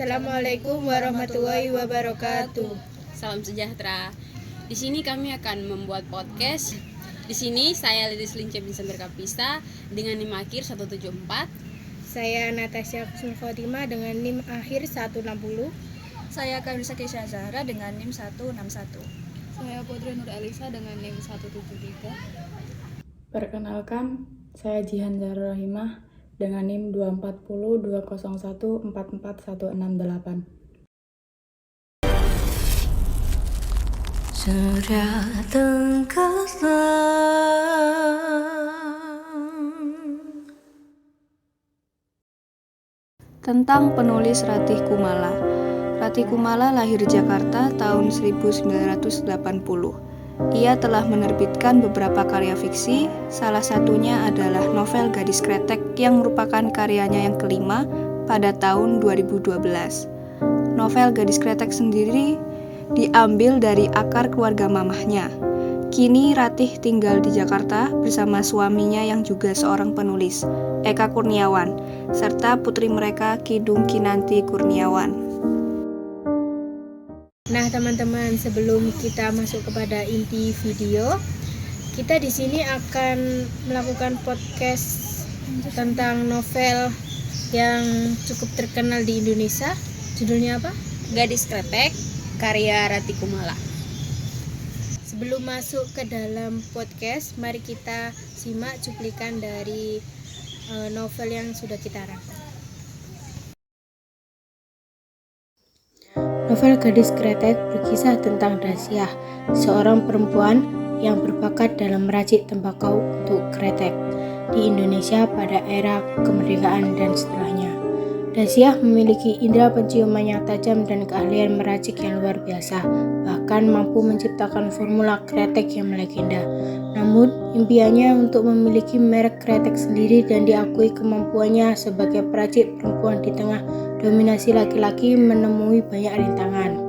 Assalamualaikum warahmatullahi wabarakatuh. Salam sejahtera. Di sini kami akan membuat podcast. Di sini saya Lilis Lince bin Samir Kapisa dengan NIM akhir 174. Saya Natasha Kusnul Khotimah dengan NIM akhir 160. Saya Karisa Kesha Zahra dengan NIM 161. Saya Putri Nur Elisa dengan NIM 173. Perkenalkan, saya Jihan Zahra Rahimah dengan NIM 240 201 44168. Surya Tentang penulis Ratih Kumala. Ratih Kumala lahir Jakarta tahun 1980. Ia telah menerbitkan beberapa karya fiksi, salah satunya adalah novel Gadis Kretek yang merupakan karyanya yang kelima pada tahun 2012. Novel Gadis Kretek sendiri diambil dari akar keluarga mamahnya. Kini Ratih tinggal di Jakarta bersama suaminya yang juga seorang penulis, Eka Kurniawan, serta putri mereka Kidung Kinanti Kurniawan. Nah, teman-teman, sebelum kita masuk kepada inti video, kita di sini akan melakukan podcast tentang novel yang cukup terkenal di Indonesia. Judulnya apa? Gadis Kretek, karya Ratih Kumala. Sebelum masuk ke dalam podcast, mari kita simak cuplikan dari novel yang sudah kita rangkum. Novel Gadis Kretek berkisah tentang Dasyah, seorang perempuan yang berbakat dalam meracik tembakau untuk kretek di Indonesia pada era kemerdekaan dan setelahnya. Dasyah memiliki indera penciuman yang tajam dan keahlian meracik yang luar biasa, bahkan mampu menciptakan formula kretek yang melegenda. Namun, impiannya untuk memiliki merek kretek sendiri dan diakui kemampuannya sebagai peracik perempuan di tengah dominasi laki-laki menemui banyak rintangan.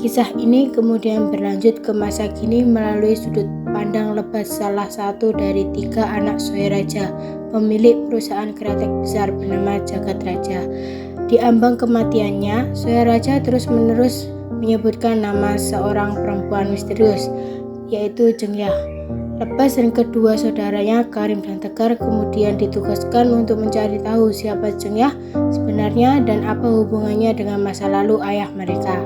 Kisah ini kemudian berlanjut ke masa kini melalui sudut pandang Lebas, salah satu dari 3 anak Soeraja, pemilik perusahaan kretek besar bernama Jagat Raja. Di ambang kematiannya, Soeraja terus-menerus menyebutkan nama seorang perempuan misterius, yaitu Jengyah. Lebas dan kedua saudaranya, Karim dan Tegar, kemudian ditugaskan untuk mencari tahu siapa Jengyah sebenarnya dan apa hubungannya dengan masa lalu ayah mereka.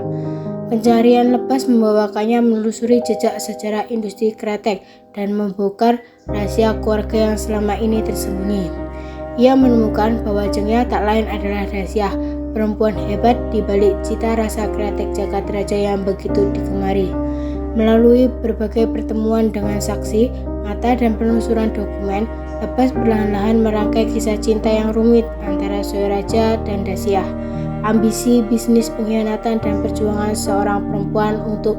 Pencarian Lebas membawakannya menelusuri jejak sejarah industri kretek dan membongkar rahasia keluarga yang selama ini tersembunyi. Ia menemukan bahwa Jengyah tak lain adalah Dasyah, perempuan hebat di balik cita rasa kretek Jagat Raja yang begitu digemari. Melalui berbagai pertemuan dengan saksi, mata, dan penelusuran dokumen, Lebas perlahan-lahan merangkai kisah cinta yang rumit antara Soeraja dan Dasyah, ambisi, bisnis, pengkhianatan, dan perjuangan seorang perempuan untuk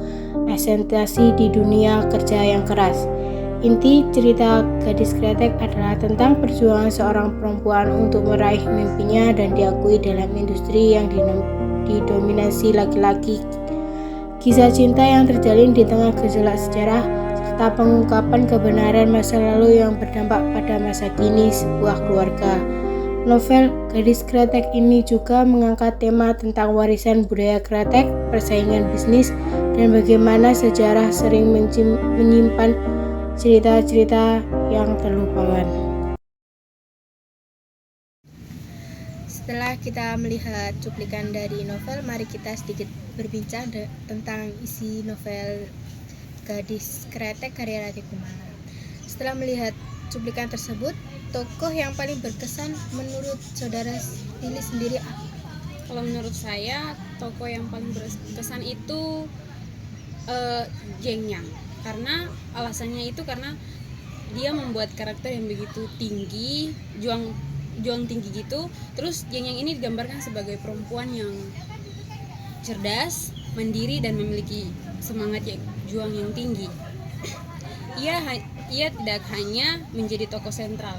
eksistasi di dunia kerja yang keras. Inti cerita Gadis Kretek adalah tentang perjuangan seorang perempuan untuk meraih mimpinya dan diakui dalam industri yang didominasi laki-laki. Kisah cinta yang terjalin di tengah gejolak sejarah serta pengungkapan kebenaran masa lalu yang berdampak pada masa kini sebuah keluarga. Novel Gadis Kretek ini juga mengangkat tema tentang warisan budaya kretek, persaingan bisnis, dan bagaimana sejarah sering menyimpan cerita-cerita yang terlupakan. Setelah kita melihat cuplikan dari novel, mari kita sedikit berbincang tentang isi novel Gadis Kretek karya Ratih Kumala. Setelah melihat cuplikan tersebut, tokoh yang paling berkesan menurut saudara Lili sendiri apa? Kalau menurut saya, tokoh yang paling berkesan itu Jengyang. Karena alasannya itu karena dia membuat karakter yang begitu tinggi, juang tinggi gitu. Terus Jengyang ini digambarkan sebagai perempuan yang cerdas, mandiri, dan memiliki semangat juang yang tinggi. Ia tidak hanya menjadi tokoh sentral,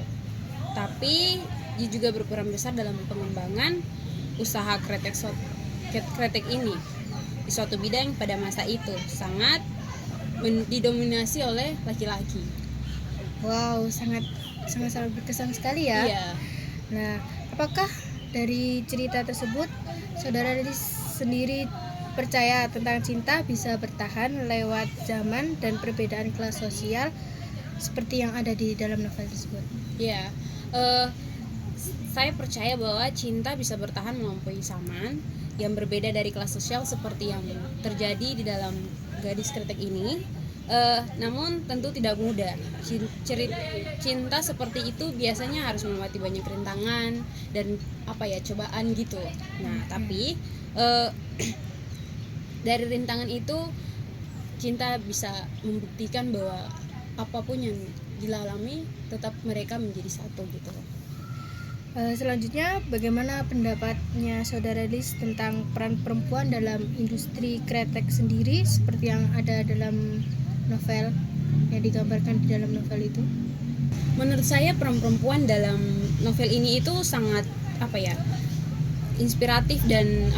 tapi dia juga berperan besar dalam pengembangan usaha kretek ini di suatu bidang pada masa itu sangat didominasi oleh laki-laki. Wow, sangat berkesan sekali ya. Iya. Nah, apakah dari cerita tersebut Saudara Delis sendiri percaya tentang cinta bisa bertahan lewat zaman dan perbedaan kelas sosial seperti yang ada di dalam novel tersebut. Ya, saya percaya bahwa cinta bisa bertahan melampaui zaman yang berbeda dari kelas sosial seperti yang terjadi di dalam Gadis Kretek ini. Namun tentu tidak mudah. Cinta seperti itu biasanya harus melewati banyak rintangan dan cobaan gitu. Nah, tapi dari rintangan itu cinta bisa membuktikan bahwa apapun yang dilalami tetap mereka menjadi satu gitu. Selanjutnya, bagaimana pendapatnya Saudara Delis tentang peran perempuan dalam industri kretek sendiri seperti yang ada dalam novel yang digambarkan di dalam novel itu? Menurut saya peran perempuan dalam novel ini itu sangat inspiratif dan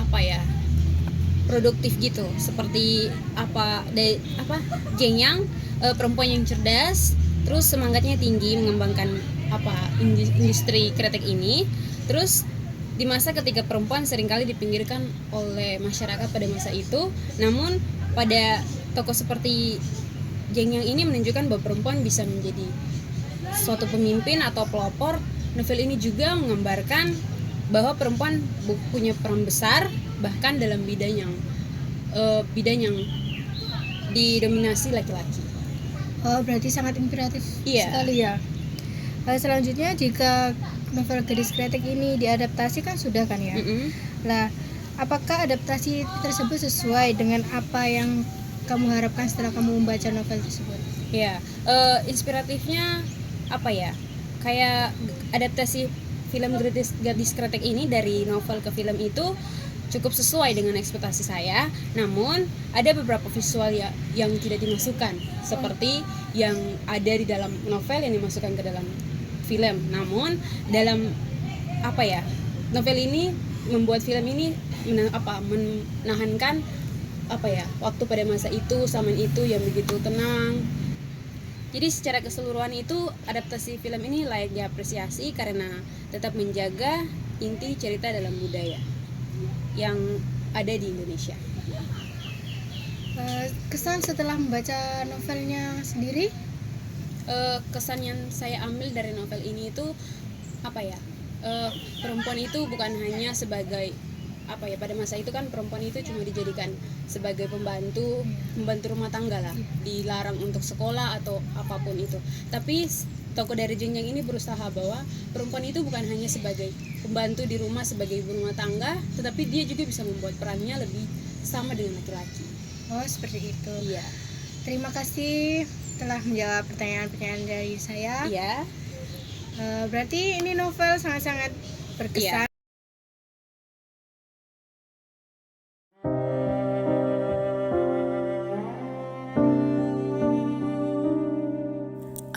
produktif gitu. Seperti Jengyang, perempuan yang cerdas, terus semangatnya tinggi mengembangkan industri kretek ini. Terus di masa ketika perempuan seringkali dipinggirkan oleh masyarakat pada masa itu, namun pada tokoh seperti Jengyang ini menunjukkan bahwa perempuan bisa menjadi suatu pemimpin atau pelopor. Novel ini juga menggambarkan bahwa perempuan punya peran besar bahkan dalam bidang yang didominasi laki-laki. Oh, berarti sangat inspiratif sekali ya. Selanjutnya, jika novel Gadis Kretek ini diadaptasi kan sudah kan ya? Lah, apakah adaptasi tersebut sesuai dengan apa yang kamu harapkan setelah kamu membaca novel tersebut? Ya, inspiratifnya kayak adaptasi film Gadis Kretek ini dari novel ke film itu cukup sesuai dengan ekspektasi saya. Namun ada beberapa visual yang tidak dimasukkan seperti yang ada di dalam novel yang dimasukkan ke dalam film. Namun dalam novel ini membuat film ini menahankan waktu pada masa itu, zaman itu yang begitu tenang. Jadi secara keseluruhan itu adaptasi film ini layak diapresiasi karena tetap menjaga inti cerita dalam budaya yang ada di Indonesia. Kesan setelah membaca novelnya sendiri? Kesan yang saya ambil dari novel ini itu perempuan itu bukan hanya sebagai pada masa itu kan perempuan itu cuma dijadikan sebagai pembantu rumah tangga lah, dilarang untuk sekolah atau apapun itu. Tapi tokoh dari Jengyang ini berusaha bahwa perempuan itu bukan hanya sebagai pembantu di rumah, sebagai ibu rumah tangga, tetapi dia juga bisa membuat perannya lebih sama dengan laki-laki. Oh, seperti itu. Iya. Terima kasih telah menjawab pertanyaan-pertanyaan dari saya. Iya. Berarti ini novel sangat-sangat berkesan. Iya.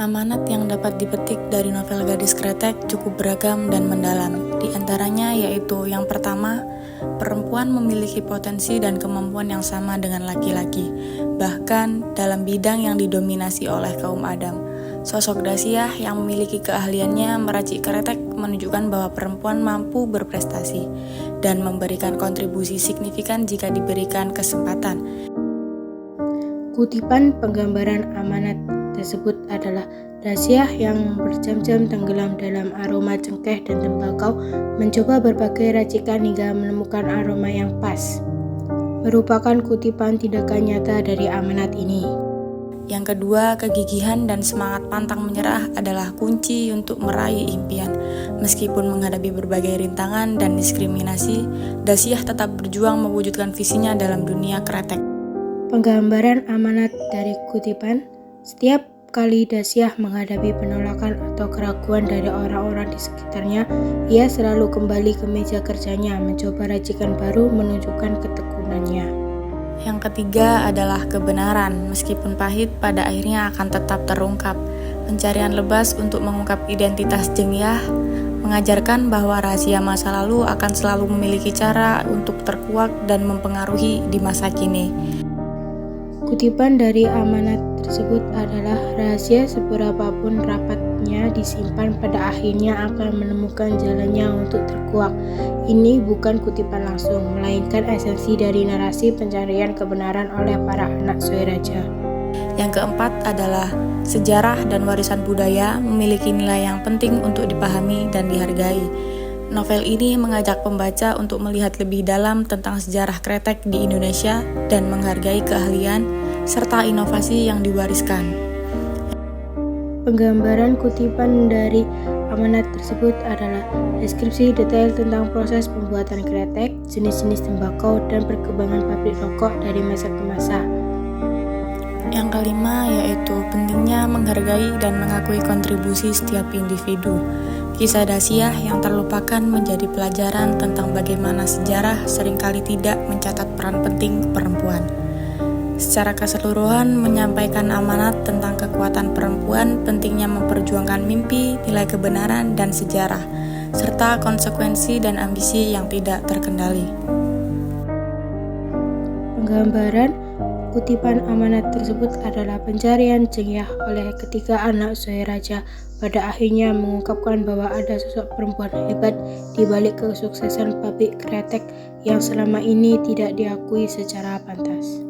Amanat yang dapat dipetik dari novel Gadis Kretek cukup beragam dan mendalam. Di antaranya yaitu yang pertama, perempuan memiliki potensi dan kemampuan yang sama dengan laki-laki, bahkan dalam bidang yang didominasi oleh kaum Adam. Sosok Dasyah yang memiliki keahliannya meracik kretek menunjukkan bahwa perempuan mampu berprestasi dan memberikan kontribusi signifikan jika diberikan kesempatan. Kutipan penggambaran amanat tersebut adalah Dasyah yang berjam-jam tenggelam dalam aroma cengkeh dan tembakau, mencoba berbagai racikan hingga menemukan aroma yang pas. Merupakan kutipan tindakan nyata dari amanat ini. Yang kedua, kegigihan dan semangat pantang menyerah adalah kunci untuk meraih impian. Meskipun menghadapi berbagai rintangan dan diskriminasi, Dasyah tetap berjuang mewujudkan visinya dalam dunia kretek. Penggambaran amanat dari kutipan, setiap kali Dasyah menghadapi penolakan atau keraguan dari orang-orang di sekitarnya, ia selalu kembali ke meja kerjanya, mencoba racikan baru menunjukkan ketekunannya. Yang ketiga adalah kebenaran, meskipun pahit pada akhirnya akan tetap terungkap. Pencarian lebas untuk mengungkap identitas Jengyang mengajarkan bahwa rahasia masa lalu akan selalu memiliki cara untuk terkuak dan mempengaruhi di masa kini. Kutipan dari amanat tersebut adalah rahasia seberapapun rapatnya disimpan pada akhirnya akan menemukan jalannya untuk terkuak. Ini bukan kutipan langsung, melainkan esensi dari narasi pencarian kebenaran oleh para anak Sueraja. Yang keempat adalah sejarah dan warisan budaya memiliki nilai yang penting untuk dipahami dan dihargai. Novel ini mengajak pembaca untuk melihat lebih dalam tentang sejarah kretek di Indonesia dan menghargai keahlian serta inovasi yang diwariskan. Penggambaran kutipan dari amanat tersebut adalah deskripsi detail tentang proses pembuatan kretek, jenis-jenis tembakau, dan perkembangan pabrik rokok dari masa ke masa. Yang kelima yaitu pentingnya menghargai dan mengakui kontribusi setiap individu. Kisah Dasyah yang terlupakan menjadi pelajaran tentang bagaimana sejarah seringkali tidak mencatat peran penting perempuan. Secara keseluruhan menyampaikan amanat tentang kekuatan perempuan, pentingnya memperjuangkan mimpi, nilai kebenaran dan sejarah, serta konsekuensi dan ambisi yang tidak terkendali. Penggambaran kutipan amanat tersebut adalah pencarian Jengyah oleh ketiga anak Sueraja pada akhirnya mengungkapkan bahwa ada sosok perempuan hebat di balik kesuksesan pabrik kretek yang selama ini tidak diakui secara pantas.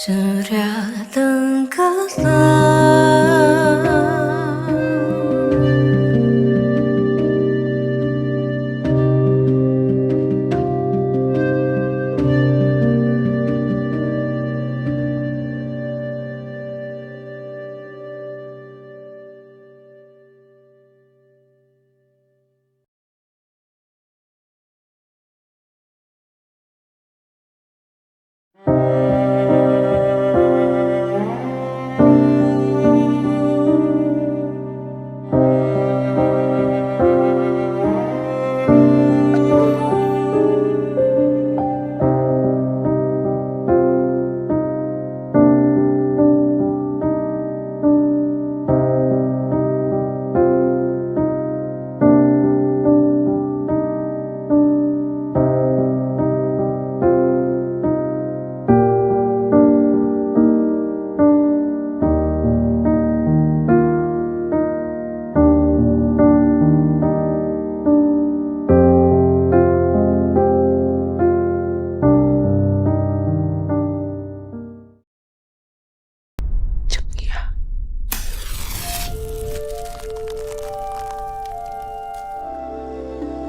Surya tenggelam.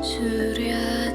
Surya